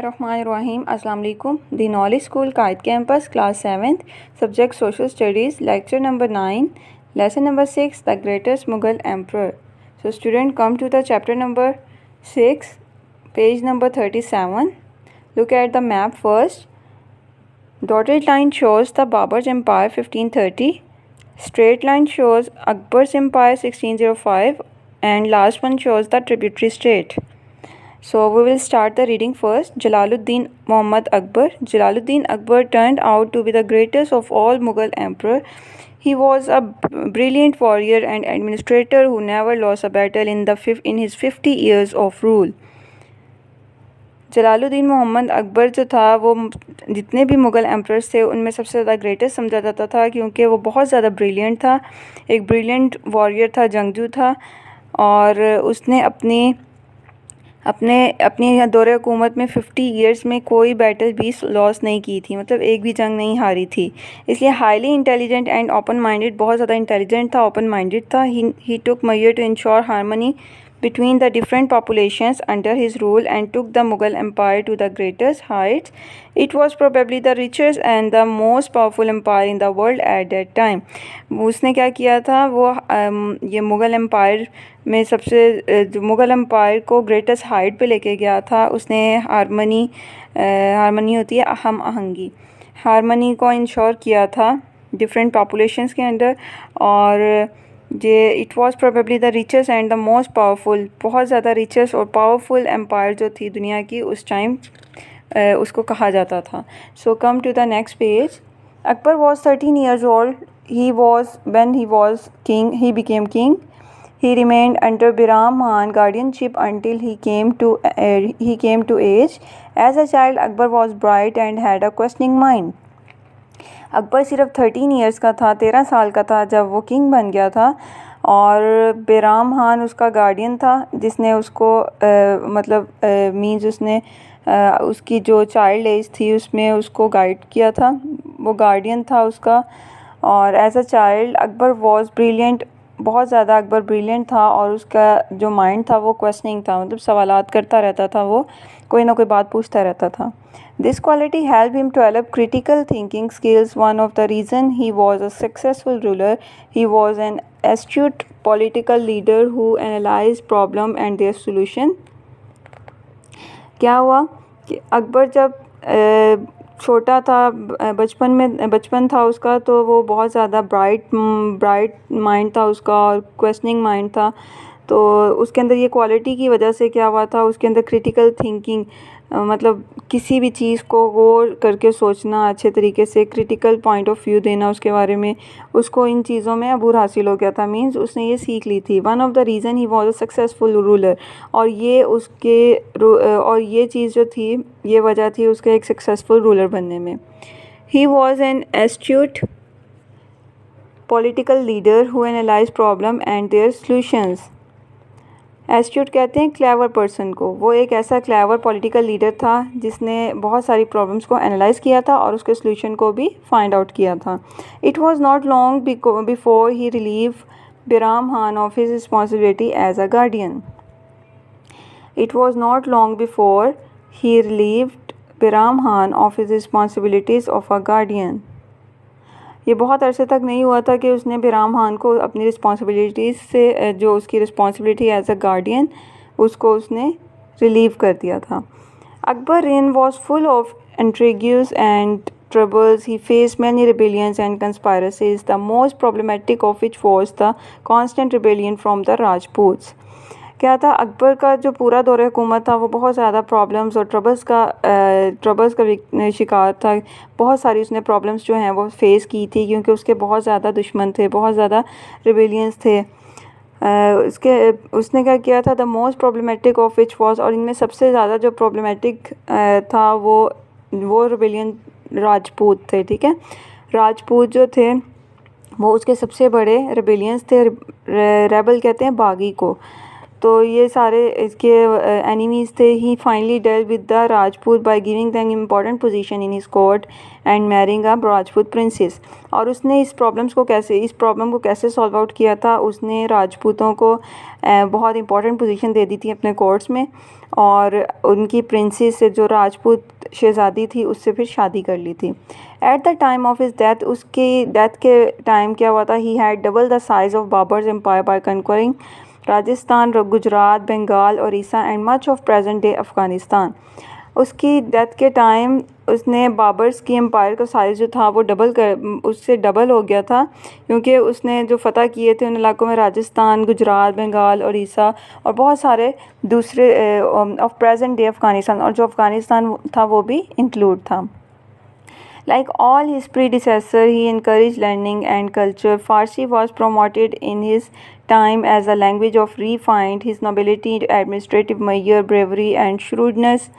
Bismillahirrahmanirrahim. Assalamu alaikum. The Knowledge School Kite Campus, Class 7th, Subject Social Studies, Lecture number 9, Lesson number 6, The Greatest Mughal Emperor. So student, come to the chapter number 6, page number 37. Look at the map first. Dotted line shows the Babur's Empire 1530. Straight line shows Akbar's Empire 1605. And last one shows the tributary state. So we will start the reading first. Jalaluddin Muhammad Akbar. Jalaluddin Akbar turned out to be the greatest of all Mughal emperor. He was a brilliant warrior and administrator who never lost a battle in his 50 years of rule. Jalaluddin Mohammad Akbar जो था वो जितने भी Mughal emperors थे उनमें सबसे ज़्यादा greatest समझा जाता था क्योंकि वो बहुत ज़्यादा ब्रिलियंट था, एक ब्रिलियंट वॉरियर था, जंगजू था और उसने अपनी दौरे हुकूमत में 50 इयर्स में कोई बैटल भी लॉस नहीं की थी, मतलब एक भी जंग नहीं हारी थी। इसलिए highly intelligent and open minded, बहुत ज़्यादा इंटेलिजेंट था, ओपन माइंडेड था। He took measure to ensure harmony between the different populations under his rule and took the Mughal empire to the greatest heights. It was probably the richest and the most powerful empire in the world at that time. उसने क्या किया था, वो ये Mughal empire में जो Mughal empire को greatest height पे लेके गया था। उसने हारमनी होती है हम आहंगी, हारमनी को इंश्योर किया था डिफरेंट पॉपुलेशंस के अंदर। और it was probably the richest and the most powerful, बहुत ज़्यादा रिचेस्ट और पावरफुल एम्पायर जो थी दुनिया की उस टाइम उसको कहा जाता था। So come to the next page. Akbar was 13 years old. When he was king, he became king. He remained under Biram Khan guardianship until he came to age. As a child, Akbar was bright and had a questioning mind. Akbar सिर्फ 13 years का था, 13 साल का था जब वो king बन गया था और बिराम खान उसका गार्डियन था जिसने उसको उसने उसकी जो चाइल्ड एज थी उसमें उसको गाइड किया था, वो गार्डियन था उसका। और as a child Akbar was brilliant, बहुत ज़्यादा अकबर ब्रिलियंट था और उसका जो माइंड था वो क्वेश्चनिंग था, मतलब सवालात करता रहता था, वो कोई ना कोई बात पूछता रहता था। This quality helped him to develop critical thinking skills. One of the reasons he was a successful ruler, he was an astute political leader who analyzed problem and their solution. क्या हुआ कि अकबर जब छोटा था, बचपन था उसका, तो वो बहुत ज़्यादा ब्राइट माइंड था उसका और क्वेश्चनिंग माइंड था। तो उसके अंदर ये क्वालिटी की वजह से क्या हुआ था, उसके अंदर क्रिटिकल थिंकिंग, मतलब किसी भी चीज़ को गौर करके सोचना, अच्छे तरीके से क्रिटिकल पॉइंट ऑफ व्यू देना उसके बारे में, उसको इन चीज़ों में अबूर हासिल हो गया था। मींस उसने ये सीख ली थी। One of the reason he was a successful ruler, और ये चीज़ जो थी, ये वजह थी उसके एक सक्सेसफुल रूलर बनने में। He was an astute political leader who analyse problem and their solutions. Astute कहते हैं क्लेवर पर्सन को। वो एक ऐसा क्लेवर पॉलिटिकल लीडर था जिसने बहुत सारी प्रॉब्लम्स को एनालाइज किया था और उसके सॉल्यूशन को भी फाइंड आउट किया था। It was not long before he relieve Bairam Khan of his responsibility as a guardian. It was not long before he relieved Bairam Khan of his responsibilities of a guardian. ये बहुत अरसे तक नहीं हुआ था कि उसने बिराम खान को अपनी रिस्पॉन्सिबिलिटीज़ से, जो उसकी रिस्पॉन्सिबिलिटी एज अ गार्डियन, उसको उसने रिलीव कर दिया था। Akbar reign was full of intrigues and troubles. He faced many rebellions and conspiracies, the most problematic of which was the constant rebellion from the Rajputs. क्या था, अकबर का जो पूरा दौरे हुकूमत था वो बहुत ज़्यादा प्रॉब्लम्स और ट्रबल्स का शिकार था। बहुत सारी उसने प्रॉब्लम्स जो हैं वो फेस की थी क्योंकि उसके बहुत ज़्यादा दुश्मन थे, बहुत ज़्यादा रिबेलियंस थे। उसने क्या किया था, the most problematic of which was, और इनमें सबसे ज़्यादा जो प्रॉब्लमेटिक था वो रिबेलियन राजपूत थे। ठीक है, राजपूत जो थे वो उसके सबसे बड़े रिबेलियंस थे। रेबल कहते हैं बागी को। तो ये सारे इसके एनिमीज़ थे। He finally dealt with the Rajput by giving them important position in his court and marrying a Rajput princess. और उसने इस प्रॉब्लम को कैसे सॉल्व आउट किया था, उसने राजपूतों को बहुत इंपॉर्टेंट पोजीशन दे दी थी अपने कोर्ट्स में, और उनकी प्रिंसेस से, जो राजपूत शहज़ादी थी, उससे फिर शादी कर ली थी। At the time of his death, उसकी डेथ के टाइम क्या हुआ था, he had double the size of Babur's empire by conquering Rajasthan, Gujarat, Bengal, Orissa and much of present day Afghanistan. उसकी डेथ के टाइम उसने बाबर्स की एम्पायर का साइज़ जो था वो उससे डबल हो गया था, क्योंकि उसने जो फ़तह किए थे उन इलाकों में राजस्थान, गुजरात, बंगाल, उड़ीसा और बहुत सारे दूसरे ऑफ प्रेजेंट डे अफ़गानिस्तान, और जो अफ़गानिस्तान था वो भी इंक्लूड था। Like all his predecessors, he encouraged learning and culture. Farsi was promoted in his time as a language of refined his nobility, administrative measure, bravery and shrewdness.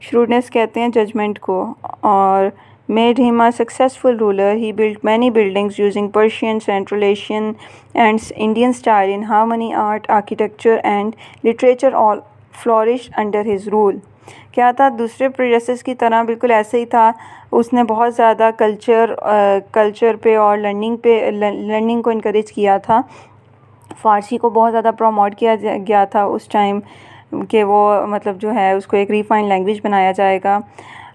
Shrewdness कहते हैं judgment को, और made him a successful ruler. He built many buildings using Persian, Central Asian and Indian style in harmony, art, architecture and literature all flourished under his rule. क्या था, दूसरे प्रीडेसेस की तरह बिल्कुल ऐसे ही था। उसने बहुत ज़्यादा कल्चर पे और लर्निंग को इनकरेज किया था। फ़ारसी को बहुत ज़्यादा प्रमोट किया गया था उस टाइम कि वो मतलब जो है उसको एक रिफाइंड लैंग्वेज बनाया जाएगा,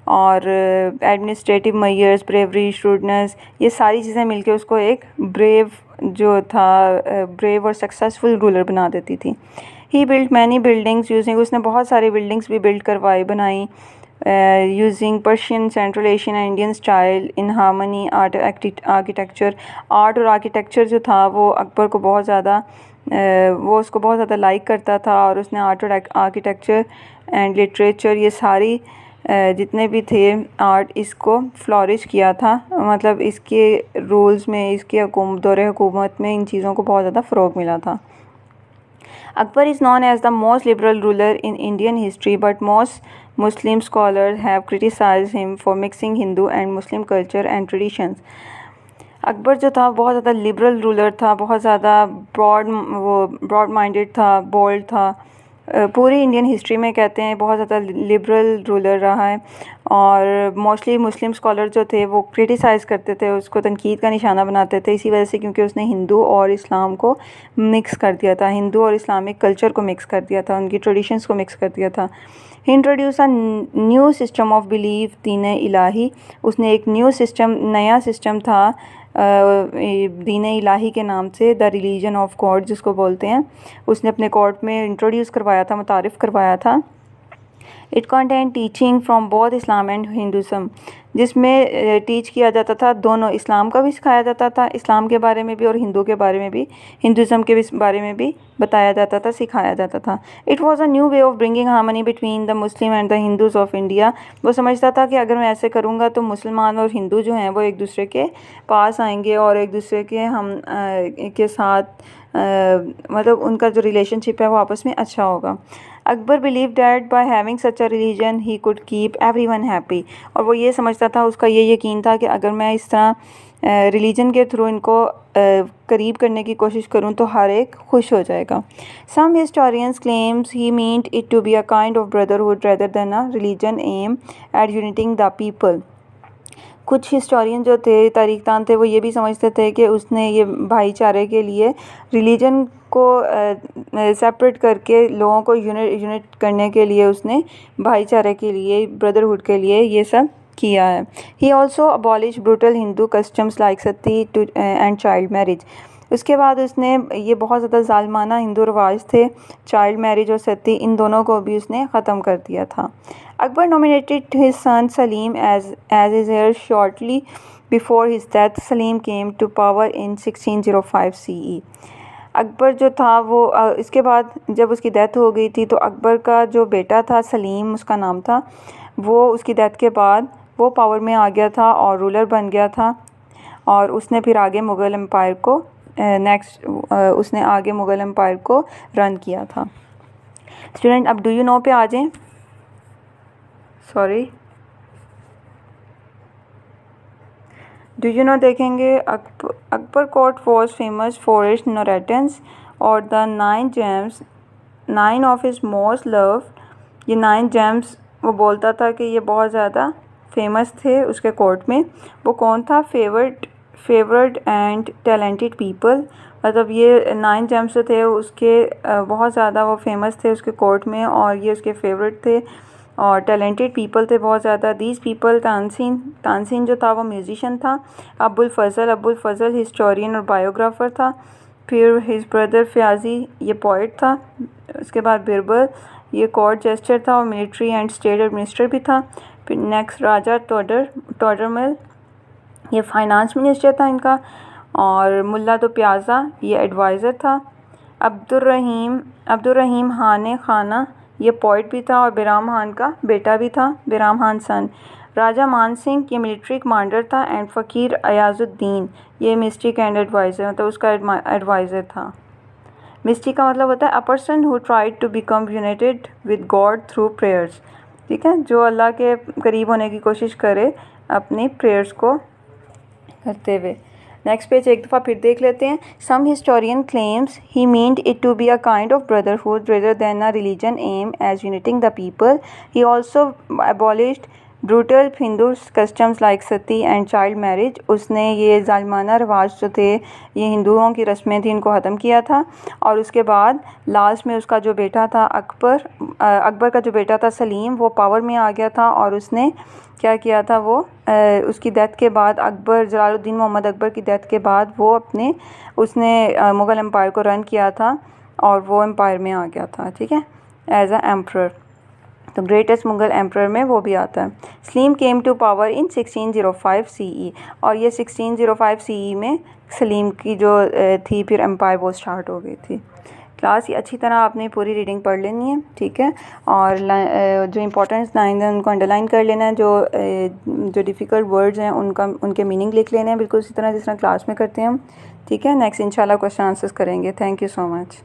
और एडमिनिस्ट्रेटिव मेजर्स, ब्रेवरी, श्रूडनेस, ये सारी चीज़ें मिलके उसको एक ब्रेव और सक्सेसफुल रूलर बना देती थी। ही बिल्ड मैनी बिल्डिंग्स यूजिंग, उसने बहुत सारी बिल्डिंग्स भी बनाई using Persian, central Asian and Indian style in harmony, art और आर्किटेक्चर जो था वो अकबर को बहुत ज़्यादा उसको बहुत ज़्यादा लाइक करता था, और उसने आर्ट और आर्किटेक्चर एंड लिटरेचर, ये सारी जितने भी थे आर्ट, इसको फ्लॉरिश किया था। मतलब इसके रूल्स में, इसके दौरे हुकूमत में इन चीज़ों को बहुत ज़्यादा फ़रोग मिला था। Akbar is known as the most liberal ruler in Indian history, but most Muslim scholars have criticized him for mixing Hindu and Muslim culture and traditions. Akbar जो था बहुत ज़्यादा लिबरल रूलर था, बहुत ज़्यादा ब्रॉड माइंडेड था, बोल्ड था। पूरी इंडियन हिस्ट्री में कहते हैं बहुत ज़्यादा लिबरल रूलर रहा है, और मोस्टली मुस्लिम स्कॉलर जो थे वो क्रिटिसाइज़ करते थे, उसको तनकीद का निशाना बनाते थे, इसी वजह से क्योंकि उसने हिंदू और इस्लाम को मिक्स कर दिया था, हिंदू और इस्लामिक कल्चर को मिक्स कर दिया था, उनकी ट्रेडिशंस को मिक्स कर दिया था। He introduce a new system of belief, Din Ilahi. उसने एक नया सिस्टम था दीन इलाही के नाम से, द रिलीजन ऑफ गॉड जिसको बोलते हैं, उसने अपने कोर्ट में इंट्रोड्यूस करवाया था, मुतारिफ़ करवाया था। It content teaching from both Islam and Hinduism, जिसमें टीच किया जाता था, दोनों इस्लाम का भी सिखाया जाता था, इस्लाम के बारे में भी और हिंदू के बारे में भी, हिंदुज़म के बारे में भी बताया जाता था, सिखाया जाता था। It was a new way of bringing harmony between the Muslim and the Hindus of India. वो समझता था कि अगर मैं ऐसे करूँगा तो मुसलमान और हिंदू जो हैं वो एक दूसरे के पास आएंगे, और एक दूसरे के साथ मतलब उनका जो रिलेशनशिप है वो आपस में अच्छा होगा। Akbar believe that by having such a religion he could keep everyone happy, और वो ये समझता था, उसका ये यकीन था कि अगर मैं इस तरह रिलीजन के थ्रू इनको करीब करने की कोशिश करूं तो हर एक खुश हो जाएगा। Some historians claims he meant it to be a kind of brotherhood rather than a religion aimed at uniting the people. कुछ हिस्टोरियन जो थे, तारीखदान थे, वो ये भी समझते थे कि उसने ये भाईचारे के लिए रिलीजन को सेपरेट करके लोगों को यूनिट करने के लिए, उसने भाईचारे के लिए, ब्रदरहुड के लिए ये सब किया है। He also abolish brutal Hindu customs like sati and child marriage. उसके बाद उसने ये बहुत ज़्यादा ज़ालमाना हिंदू रिवाज थे, चाइल्ड मैरिज और सती, इन दोनों को भी उसने ख़त्म कर दिया था। Akbar nominated his son Salim as his heir shortly before his death. Salim came to power in 1605 CE. Akbar जो था वो इसके बाद जब उसकी डेथ हो गई थी तो अकबर का जो बेटा था सलीम, उसका नाम था, वो उसकी डेथ के बाद वो पावर में आ गया था और रूलर बन गया था, और उसने फिर आगे मुग़ल एम्पायर को रन किया था। स्टूडेंट अब डू यू नो पे आ जाएं। डू यू नो देखेंगे। Akbar court was famous for its Navratnas और the 9 gems 9 of his most love, ये 9 जेम्स वो बोलता था कि ये बहुत ज़्यादा फेमस थे उसके कोर्ट में। वो कौन था? फेवरेट एंड टैलेंटेड पीपल, मतलब ये 9 जेम्स जो थे उसके बहुत ज़्यादा वो फेमस थे उसके कोर्ट में और ये उसके फेवरेट थे और टैलेंटेड पीपल थे बहुत ज़्यादा। दीज पीपल, तानसीन जो था वो म्यूजिशियन था। अबुल फ़ज़ल हिस्टोरियन और बायोग्राफ़र था। फिर हिज ब्रदर फ़याज़ी, ये पोइट था। उसके बाद बिरबल, ये कोर्ट जेस्टर था और मिलिट्री एंड स्टेट एडमिनिस्ट्रेटर भी था। फिर नेक्स्ट राजा टोडरमल, ये फाइनेंस मिनिस्टर था इनका। और मुल्ला दो प्याज़ा, ये एडवाइज़र था। अब्दुर्रहीम खान खाना, ये पोइट भी था और बिराम खान का बेटा भी था, बिराम खान सन। राजा मान सिंह, ये मिलिट्री कमांडर था। एंड फ़कीर अयाज़ुद्दीन, ये मिस्टिक एंड एडवाइज़र, मतलब उसका एडवाइज़र था। मिस्टिक का मतलब होता है a person who tried to become united with God through prayers, ठीक है, जो अल्लाह के करीब होने की कोशिश करे अपनी प्रेयर्स को करते हुए। नेक्स्ट पेज एक दफ़ा फिर देख लेते हैं। Some historian claims he meant it to be a kind of brotherhood rather than a religion aim as uniting the people. He also abolished brutal Hindu customs like sati and child marriage. उसने ये ज़ालिमाना रिवाज जो थे, ये हिंदुओं की रस्में थी, इनको ख़त्म किया था। और उसके बाद लास्ट में उसका जो बेटा था अकबर का जो बेटा था सलीम, वो पावर में आ गया था और उसने क्या किया था, वो उसकी डेथ के बाद, जलालुद्दीन मोहम्मद अकबर की डेथ के बाद वो उसने मुग़ल एम्पायर को रन किया था और वो एम्पायर में आ गया था, ठीक है, एज अ एम्परर। तो ग्रेटेस्ट मुग़ल एम्परर में वो भी आता है। Salim came to power in 1605 CE और ये 1605 CE में सलीम की जो थी फिर एम्पायर वो स्टार्ट हो गई थी। क्लास ये अच्छी तरह आपने पूरी रीडिंग पढ़ लेनी है, ठीक है, और जो इंपॉर्टेंट लाइन है उनको अंडरलाइन कर लेना है। जो डिफ़िकल्ट वर्ड्स हैं उनके मीनिंग लिख लेने हैं, बिल्कुल इसी तरह जिस तरह क्लास में करते हैं हम, ठीक है। नेक्स्ट इंशाल्लाह क्वेश्चन आंसर्स करेंगे। Thank you so much.